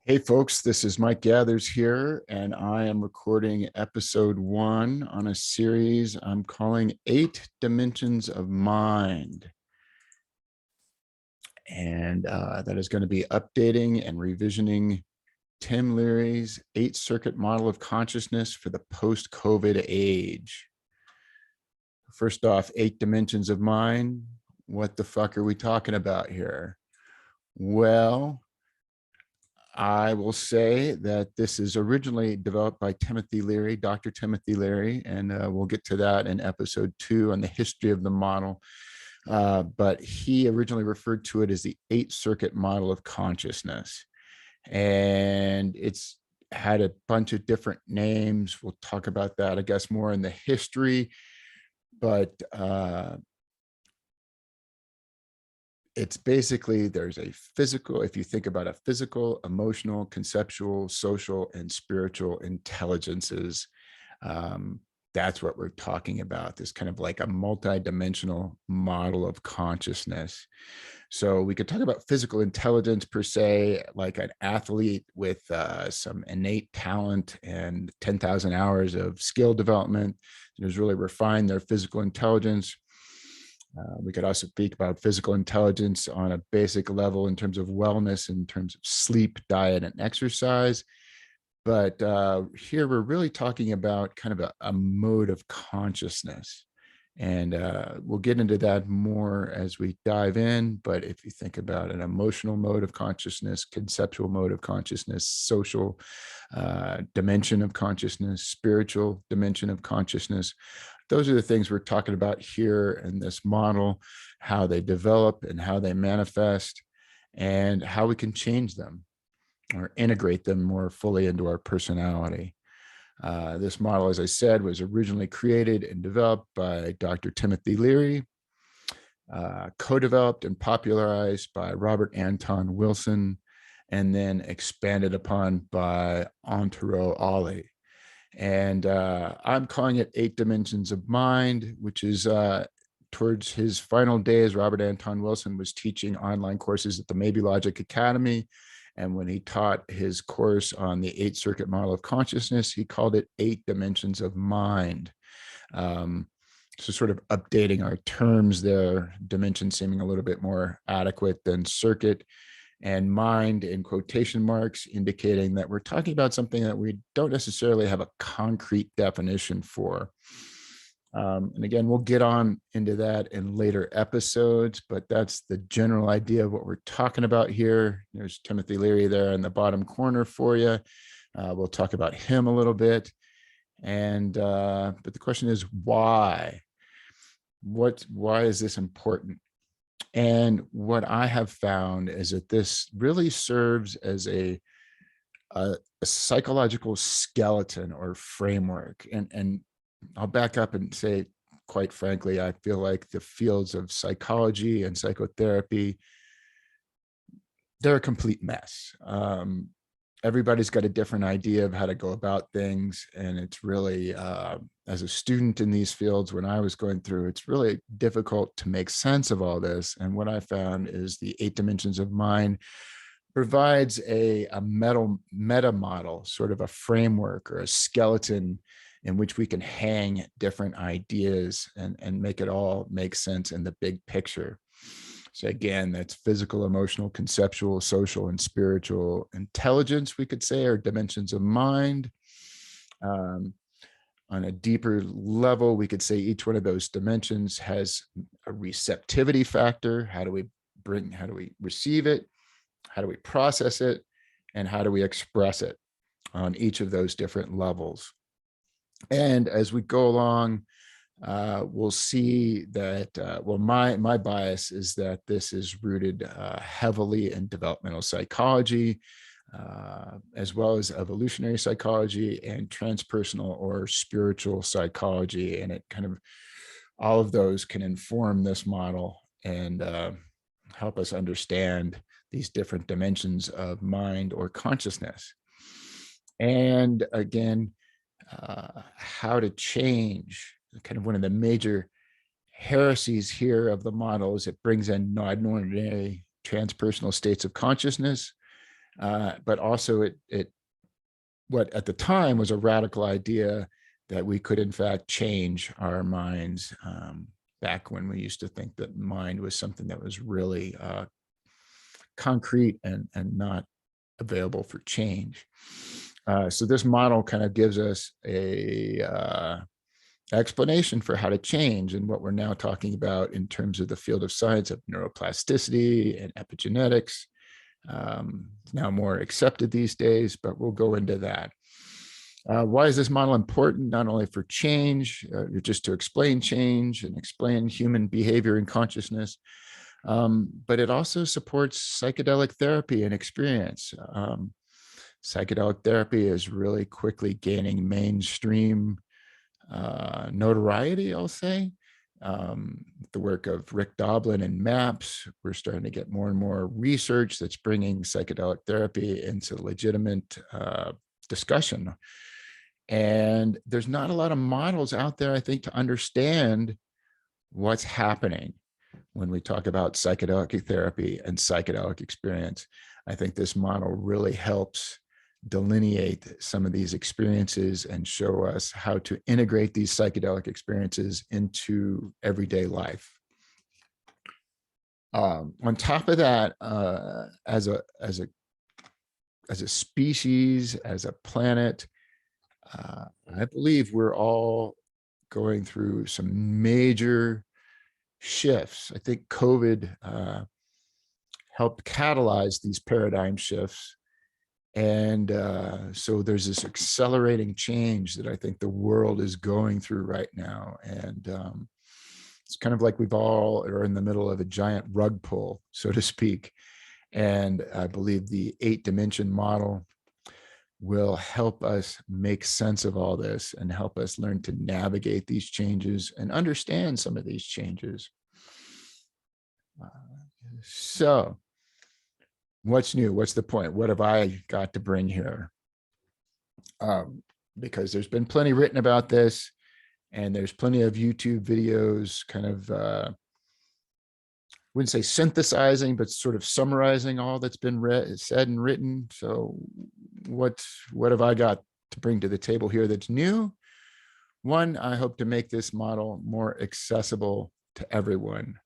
Hey folks, this is Mike Gathers here, and I am recording episode 1 on a series I'm calling 8 Dimensions of Mind. And that is going to be updating and revisioning Tim Leary's 8-circuit model of consciousness for the post-COVID age. First off, 8 dimensions of mind. What the fuck are we talking about here? Well, I will say that this is originally developed by Timothy Leary, Dr. Timothy Leary, and we'll get to that in episode 2 on the history of the model. But he originally referred to it as the 8-circuit model of consciousness. And it's had a bunch of different names. We'll talk about that, I guess, more in the history. But it's basically, there's a physical, if you think about a physical, emotional, conceptual, social, and spiritual intelligences, that's what we're talking about. This kind of like a multi-dimensional model of consciousness. So we could talk about physical intelligence per se, like an athlete with some innate talent and 10,000 hours of skill development has really refined their physical intelligence. We could also speak about physical intelligence on a basic level in terms of wellness, in terms of sleep, diet, and exercise. But here we're really talking about kind of a mode of consciousness. And we'll get into that more as we dive in. But if you think about an emotional mode of consciousness, conceptual mode of consciousness, social dimension of consciousness, spiritual dimension of consciousness, those are the things we're talking about here in this model, how they develop and how they manifest, and how we can change them or integrate them more fully into our personality. This model, as I said, was originally created and developed by Dr. Timothy Leary, co-developed and popularized by Robert Anton Wilson, and then expanded upon by Antero Alli. And I'm calling it 8 Dimensions of Mind, which is towards his final days. Robert Anton Wilson was teaching online courses at the Maybe Logic Academy. And when he taught his course on the 8-circuit model of consciousness, he called it 8 Dimensions of Mind. So sort of updating our terms there, dimension seeming a little bit more adequate than circuit, and mind in quotation marks, indicating that we're talking about something that we don't necessarily have a concrete definition for. And again, we'll get on into that in later episodes, but that's the general idea of what we're talking about here. There's Timothy Leary there in the bottom corner for you. We'll talk about him a little bit. And but the question is, why? Why is this important? And what I have found is that this really serves as a psychological skeleton or framework. And I'll back up and say, quite frankly, I feel like the fields of psychology and psychotherapy, they're a complete mess. Everybody's got a different idea of how to go about things. And it's really, as a student in these fields, when I was going through, it's really difficult to make sense of all this. And what I found is the 8 Dimensions of Mind provides a meta model, sort of a framework or a skeleton in which we can hang different ideas and make it all make sense in the big picture. So again, that's physical, emotional, conceptual, social, and spiritual intelligence, we could say, are dimensions of mind. On a deeper level, we could say each one of those dimensions has a receptivity factor. How do we receive it? How do we process it? And how do we express it on each of those different levels? And as we go along, we'll see that, well, my bias is that this is rooted heavily in developmental psychology, as well as evolutionary psychology and transpersonal or spiritual psychology. And it kind of, all of those can inform this model and help us understand these different dimensions of mind or consciousness. And again, how to change. Kind of one of the major heresies here of the model is it brings in non-ordinary transpersonal states of consciousness, but also what at the time was a radical idea that we could in fact change our minds, back when we used to think that mind was something that was really concrete and not available for change. So this model kind of gives us a explanation for how to change, and what we're now talking about in terms of the field of science of neuroplasticity and epigenetics. It's now more accepted these days, but we'll go into that. Why is this model important? Not only for change, just to explain change and explain human behavior and consciousness, but it also supports psychedelic therapy and experience. Psychedelic therapy is really quickly gaining mainstream notoriety, I'll say. The work of Rick Doblin and MAPS, we're starting to get more and more research that's bringing psychedelic therapy into legitimate discussion. And there's not a lot of models out there, I think, to understand what's happening when we talk about psychedelic therapy and psychedelic experience. I think this model really helps delineate some of these experiences and show us how to integrate these psychedelic experiences into everyday life. On top of that, as a species, as a planet, I believe we're all going through some major shifts. I think COVID helped catalyze these paradigm shifts. And so there's this accelerating change that I think the world is going through right now. And it's kind of like we've all are in the middle of a giant rug pull, so to speak. And I believe the 8-dimension model will help us make sense of all this and help us learn to navigate these changes and understand some of these changes. So what's new? What's the point? What have I got to bring here? Because there's been plenty written about this, and there's plenty of YouTube videos kind of, wouldn't say synthesizing, but sort of summarizing all that's been said and written. So what have I got to bring to the table here that's new? One, I hope to make this model more accessible to everyone.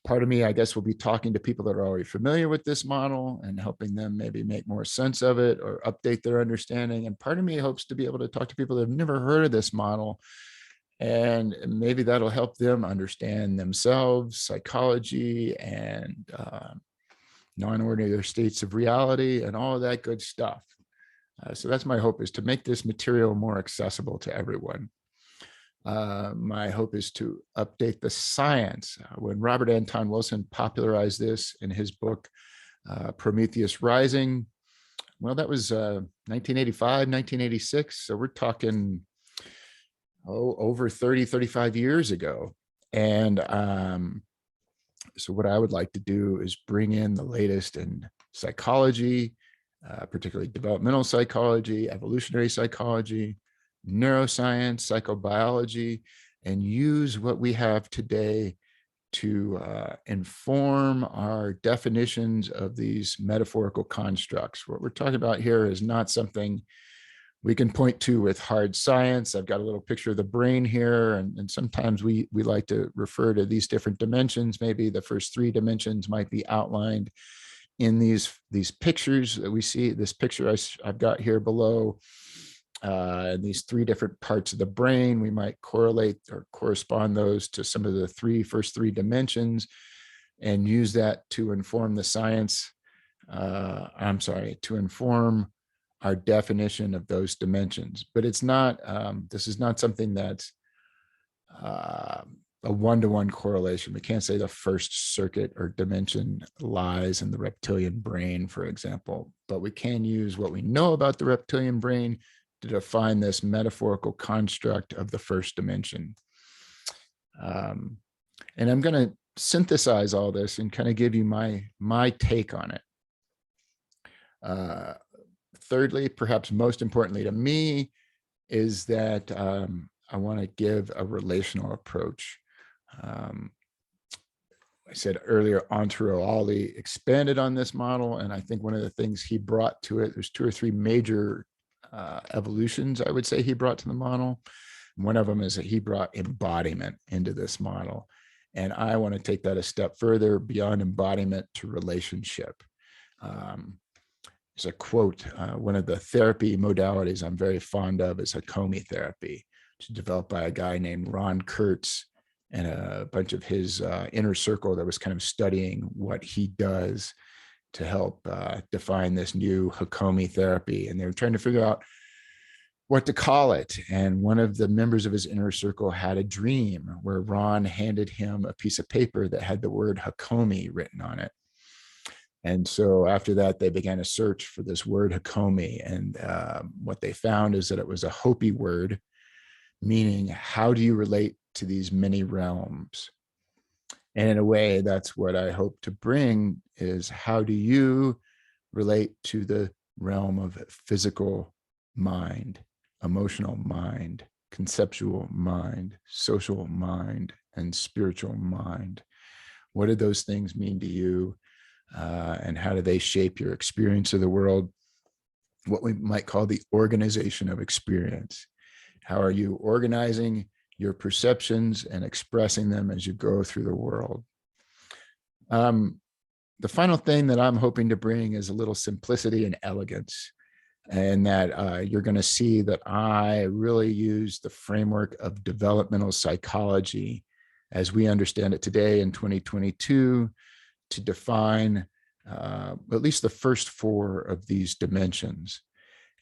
Part of me, I guess, will be talking to people that are already familiar with this model and helping them maybe make more sense of it or update their understanding. And part of me hopes to be able to talk to people that have never heard of this model, and maybe that'll help them understand themselves, psychology, and non-ordinary states of reality and all of that good stuff. So that's my hope, is to make this material more accessible to everyone. My hope is to update the science. When Robert Anton Wilson popularized this in his book, Prometheus Rising, well, that was 1985, 1986. So we're talking, over 30, 35 years ago. And so what I would like to do is bring in the latest in psychology, particularly developmental psychology, evolutionary psychology, neuroscience, psychobiology, and use what we have today to inform our definitions of these metaphorical constructs. What we're talking about here is not something we can point to with hard science. I've got a little picture of the brain here, and sometimes we like to refer to these different dimensions. Maybe the first 3 dimensions might be outlined in these pictures that we see. This picture I've got here below, and these 3 different parts of the brain, we might correlate or correspond those to some of the first three dimensions, and use that to inform the science. To inform our definition of those dimensions. But it's not, this is not something that's a one-to-one correlation. We can't say the first circuit or dimension lies in the reptilian brain, for example, but we can use what we know about the reptilian brain to define this metaphorical construct of the first dimension. And I'm going to synthesize all this and kind of give you my take on it. Thirdly, perhaps most importantly to me, is that I want to give a relational approach. I said earlier, Antero Alli expanded on this model. And I think one of the things he brought to it, there's 2 or 3 major evolutions, I would say, he brought to the model. One of them is that he brought embodiment into this model. And I want to take that a step further beyond embodiment to relationship. There's a quote, one of the therapy modalities I'm very fond of is Hakomi therapy, which is developed by a guy named Ron Kurtz and a bunch of his inner circle that was kind of studying what he does to help define this new Hakomi therapy. And they were trying to figure out what to call it. And one of the members of his inner circle had a dream where Ron handed him a piece of paper that had the word Hakomi written on it. And so after that, they began a search for this word Hakomi. And what they found is that it was a Hopi word, meaning how do you relate to these many realms? And in a way, that's what I hope to bring is how do you relate to the realm of physical mind, emotional mind, conceptual mind, social mind, and spiritual mind? What do those things mean to you? And how do they shape your experience of the world? What we might call the organization of experience. How are you organizing your perceptions and expressing them as you go through the world? The final thing that I'm hoping to bring is a little simplicity and elegance, and that you're going to see that I really use the framework of developmental psychology as we understand it today in 2022 to define at least the first 4 of these dimensions.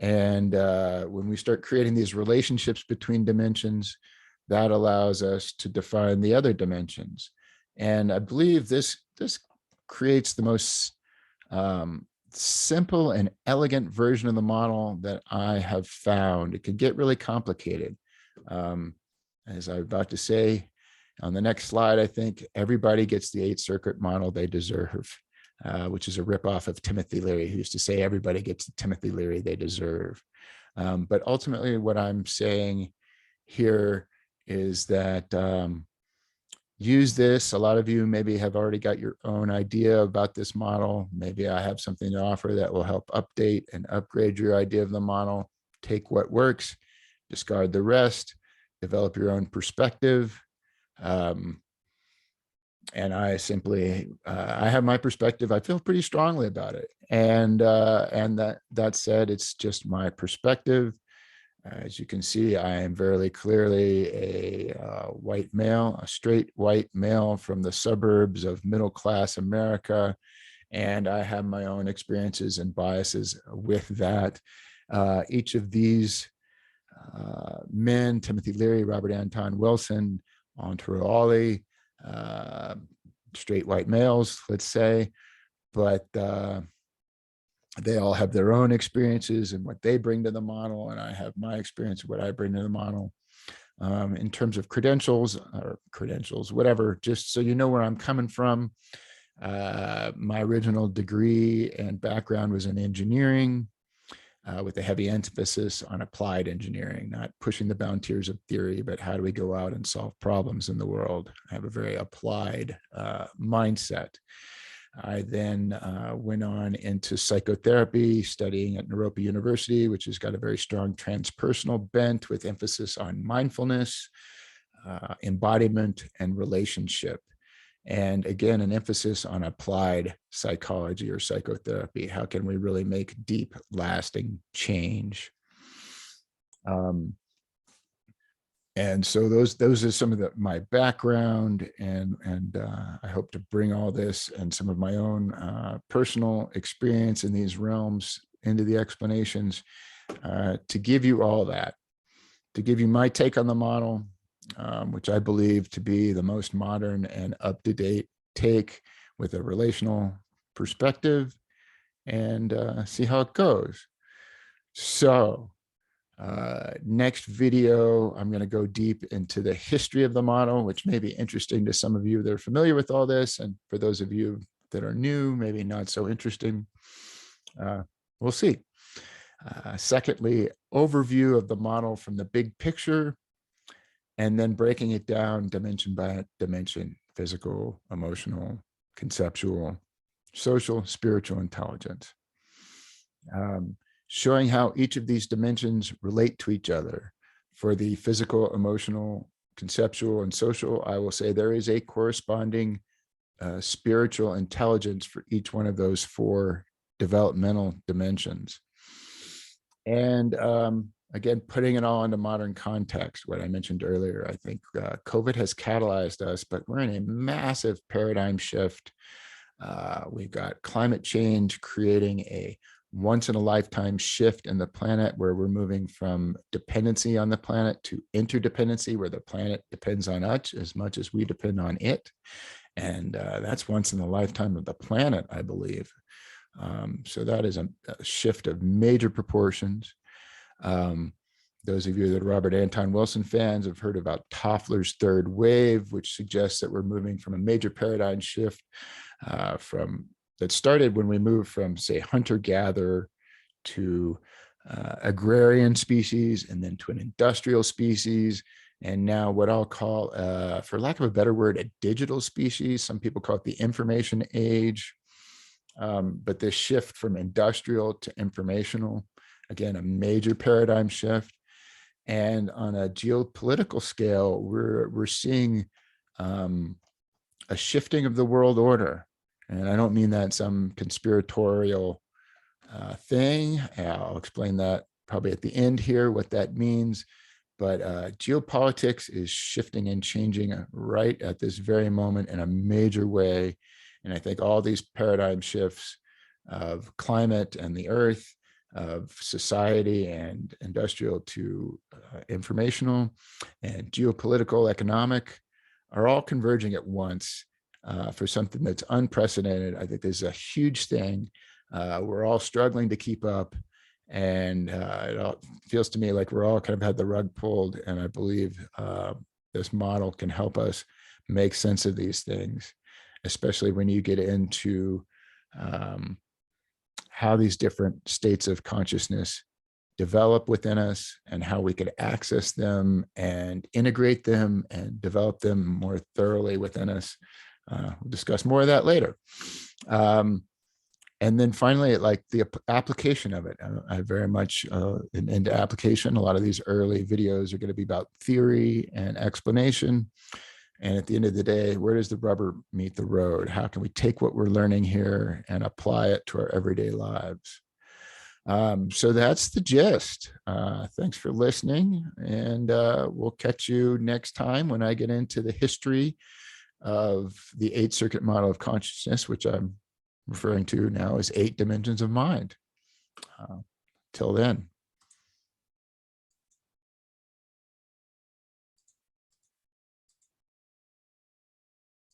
And when we start creating these relationships between dimensions, that allows us to define the other dimensions. And I believe this creates the most simple and elegant version of the model that I have found. It could get really complicated. As I'm about to say on the next slide, I think everybody gets the 8-circuit model they deserve, which is a ripoff of Timothy Leary, who used to say everybody gets the Timothy Leary they deserve. But ultimately what I'm saying here is that use this. A lot of you maybe have already got your own idea about this model. Maybe I have something to offer that will help update and upgrade your idea of the model. Take what works, discard the rest, develop your own perspective. And I simply, I have my perspective. I feel pretty strongly about it. And that said, it's just my perspective. As you can see, I am very clearly a white male, a straight white male from the suburbs of middle-class America. And I have my own experiences and biases with that. Each of these men, Timothy Leary, Robert Anton Wilson, Antero Alli, straight white males, let's say, but they all have their own experiences and what they bring to the model, and I have my experience, what I bring to the model. In terms of credentials, whatever, just so you know where I'm coming from. My original degree and background was in engineering, with a heavy emphasis on applied engineering, not pushing the boundaries of theory, but how do we go out and solve problems in the world? I have a very applied mindset. I then went on into psychotherapy, studying at Naropa University, which has got a very strong transpersonal bent with emphasis on mindfulness, embodiment, and relationship. And again, an emphasis on applied psychology or psychotherapy. How can we really make deep, lasting change? And so those are some of my background, and I hope to bring all this and some of my own personal experience in these realms into the explanations to give you all that, to give you my take on the model, which I believe to be the most modern and up-to-date take with a relational perspective, and see how it goes. So next video, I'm going to go deep into the history of the model, which may be interesting to some of you that are familiar with all this. And for those of you that are new, maybe not so interesting. We'll see. Secondly, overview of the model from the big picture, and then breaking it down dimension by dimension. physical, emotional, conceptual, social, spiritual intelligence. Showing how each of these dimensions relate to each other. For the physical, emotional, conceptual, and social, I will say there is a corresponding spiritual intelligence for each one of those four developmental dimensions. And again, putting it all into modern context, what I mentioned earlier, I think COVID has catalyzed us, but we're in a massive paradigm shift. We've got climate change creating a once in a lifetime shift in the planet, where we're moving from dependency on the planet to interdependency, where the planet depends on us as much as we depend on it. And that's once in a lifetime of the planet, I believe. So that is a shift of major proportions. Those of you that are Robert Anton Wilson fans have heard about Toffler's third wave, which suggests that we're moving from a major paradigm shift that started when we moved from, say, hunter-gatherer to agrarian species, and then to an industrial species, and now what I'll call, for lack of a better word, a digital species. Some people call it the information age. But this shift from industrial to informational, again, a major paradigm shift. And on a geopolitical scale, we're seeing a shifting of the world order. And I don't mean that in some conspiratorial thing. I'll explain that probably at the end here, what that means. But geopolitics is shifting and changing right at this very moment in a major way. And I think all these paradigm shifts of climate and the earth, of society and industrial to informational, and geopolitical, economic, are all converging at once for something that's unprecedented. I think this is a huge thing. We're all struggling to keep up. And it all feels to me like we're all kind of had the rug pulled. And I believe this model can help us make sense of these things, especially when you get into how these different states of consciousness develop within us, and how we could access them and integrate them and develop them more thoroughly within us. We'll discuss more of that later. And then finally, like the application of it. I very much into application. A lot of these early videos are going to be about theory and explanation. And at the end of the day, where does the rubber meet the road? How can we take what we're learning here and apply it to our everyday lives? So that's the gist. Thanks for listening. And we'll catch you next time when I get into the history of the 8-circuit model of consciousness, which I'm referring to now as 8 dimensions of mind. Till then.